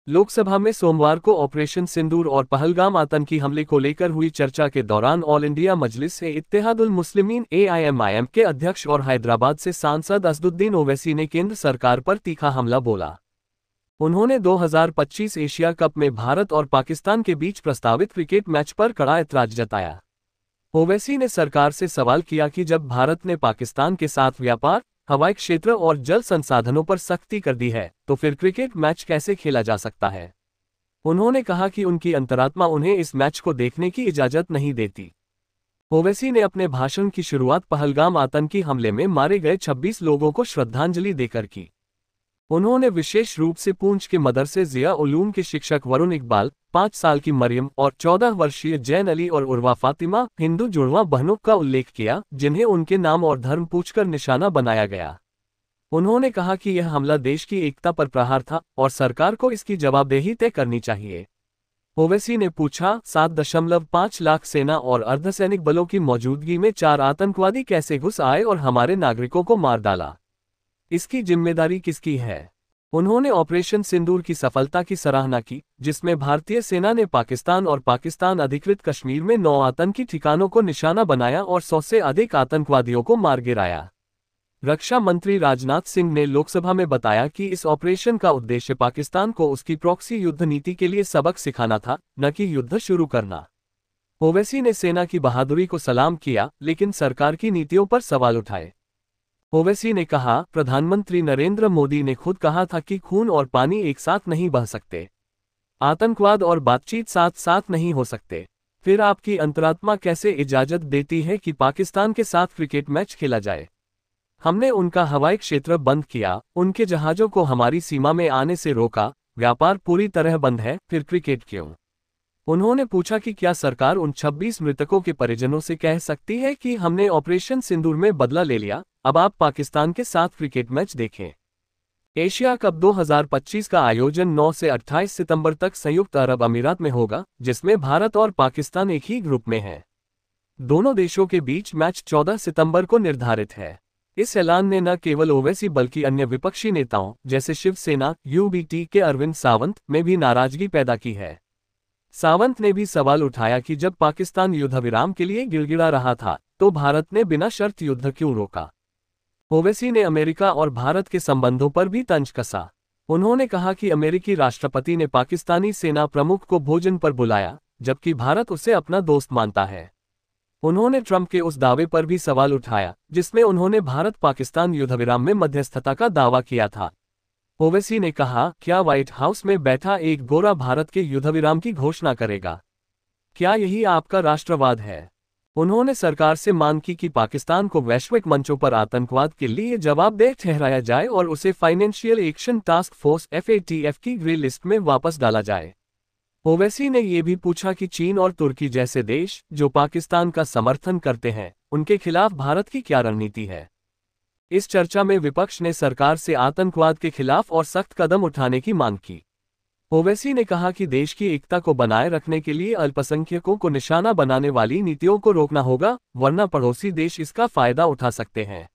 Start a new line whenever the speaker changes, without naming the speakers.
लोकसभा में सोमवार को ऑपरेशन सिंदूर और पहलगाम आतंकी हमले को लेकर हुई चर्चा के दौरान ऑल इंडिया मजलिस-ए-इत्तेहादुल मुस्लिमीन (AIMIM) के अध्यक्ष और हैदराबाद से सांसद असदुद्दीन ओवैसी ने केंद्र सरकार पर तीखा हमला बोला। उन्होंने 2025 एशिया कप में भारत और पाकिस्तान के बीच प्रस्तावित क्रिकेट मैच पर कड़ा ऐतराज जताया। ओवैसी ने सरकार से सवाल किया कि जब भारत ने पाकिस्तान के साथ व्यापार, हवाई क्षेत्र और जल संसाधनों पर सख्ती कर दी है, तो फिर क्रिकेट मैच कैसे खेला जा सकता है। उन्होंने कहा कि उनकी अंतरात्मा उन्हें इस मैच को देखने की इजाजत नहीं देती। ओवैसी ने अपने भाषण की शुरुआत पहलगाम आतंकी हमले में मारे गए 26 लोगों को श्रद्धांजलि देकर की। उन्होंने विशेष रूप से पूंछ के मदरसे ज़िया उलूम के शिक्षक वरुण इकबाल, 5 साल की मरियम और 14 वर्षीय जैन अली और उर्वा फातिमा, हिंदू जुड़वां बहनों का उल्लेख किया, जिन्हें उनके नाम और धर्म पूछकर निशाना बनाया गया। उन्होंने कहा कि यह हमला देश की एकता पर प्रहार था और सरकार को इसकी जवाबदेही तय करनी चाहिए। ओवैसी ने पूछा, 7.5 लाख सेना और अर्धसैनिक बलों की मौजूदगी में 4 आतंकवादी कैसे घुस आए और हमारे नागरिकों को मार डाला? इसकी जिम्मेदारी किसकी है? उन्होंने ऑपरेशन सिंदूर की सफलता की सराहना की, जिसमें भारतीय सेना ने पाकिस्तान और पाकिस्तान अधिकृत कश्मीर में 9 आतंकी ठिकानों को निशाना बनाया और 100 से अधिक आतंकवादियों को मार गिराया। रक्षा मंत्री राजनाथ सिंह ने लोकसभा में बताया कि इस ऑपरेशन का उद्देश्य पाकिस्तान को उसकी प्रॉक्सी युद्ध नीति के लिए सबक सिखाना था, न कि युद्ध शुरू करना। ओवैसी ने सेना की बहादुरी को सलाम किया, लेकिन सरकार की नीतियों पर सवाल उठाए। ओवैसी ने कहा, प्रधानमंत्री नरेंद्र मोदी ने खुद कहा था कि खून और पानी एक साथ नहीं बह सकते। आतंकवाद और बातचीत साथ साथ नहीं हो सकते। फिर आपकी अंतरात्मा कैसे इजाजत देती है कि पाकिस्तान के साथ क्रिकेट मैच खेला जाए? हमने उनका हवाई क्षेत्र बंद किया, उनके जहाजों को हमारी सीमा में आने से रोका, व्यापार पूरी तरह बंद है, फिर क्रिकेट क्यों? उन्होंने पूछा कि क्या सरकार उन 26 मृतकों के परिजनों से कह सकती है कि हमने ऑपरेशन सिंदूर में बदला ले लिया, अब आप पाकिस्तान के साथ क्रिकेट मैच देखें। एशिया कप 2025 का आयोजन 9 से 28 सितंबर तक संयुक्त अरब अमीरात में होगा, जिसमें भारत और पाकिस्तान एक ही ग्रुप में हैं। दोनों देशों के बीच मैच 14 सितंबर को निर्धारित है। इस ऐलान ने न केवल ओवैसी बल्कि अन्य विपक्षी नेताओं जैसे शिवसेना (UBT) के अरविंद सावंत में भी नाराजगी पैदा की है। सावंत ने भी सवाल उठाया कि जब पाकिस्तान युद्धविराम के लिए गिड़गिड़ा रहा था, तो भारत ने बिना शर्त युद्ध क्यों रोका? ओवैसी ने अमेरिका और भारत के संबंधों पर भी तंज कसा। उन्होंने कहा कि अमेरिकी राष्ट्रपति ने पाकिस्तानी सेना प्रमुख को भोजन पर बुलाया, जबकि भारत उसे अपना दोस्त मानता है। उन्होंने ट्रंप के उस दावे पर भी सवाल उठाया, जिसमें उन्होंने भारत-पाकिस्तान युद्धविराम में मध्यस्थता का दावा किया था। ओवैसी ने कहा, क्या व्हाइट हाउस में बैठा एक गोरा भारत के युद्धविराम की घोषणा करेगा? क्या यही आपका राष्ट्रवाद है? उन्होंने सरकार से मांग की कि पाकिस्तान को वैश्विक मंचों पर आतंकवाद के लिए जवाबदेह ठहराया जाए और उसे financial action task force (FATF) की ग्रे लिस्ट में वापस डाला जाए। ओवैसी ने ये भी पूछा कि चीन और तुर्की जैसे देश, जो पाकिस्तान का समर्थन करते हैं, उनके खिलाफ भारत की क्या रणनीति है। इस चर्चा में विपक्ष ने सरकार से आतंकवाद के खिलाफ और सख्त कदम उठाने की मांग की। ओवैसी ने कहा कि देश की एकता को बनाए रखने के लिए अल्पसंख्यकों को निशाना बनाने वाली नीतियों को रोकना होगा, वरना पड़ोसी देश इसका फायदा उठा सकते हैं।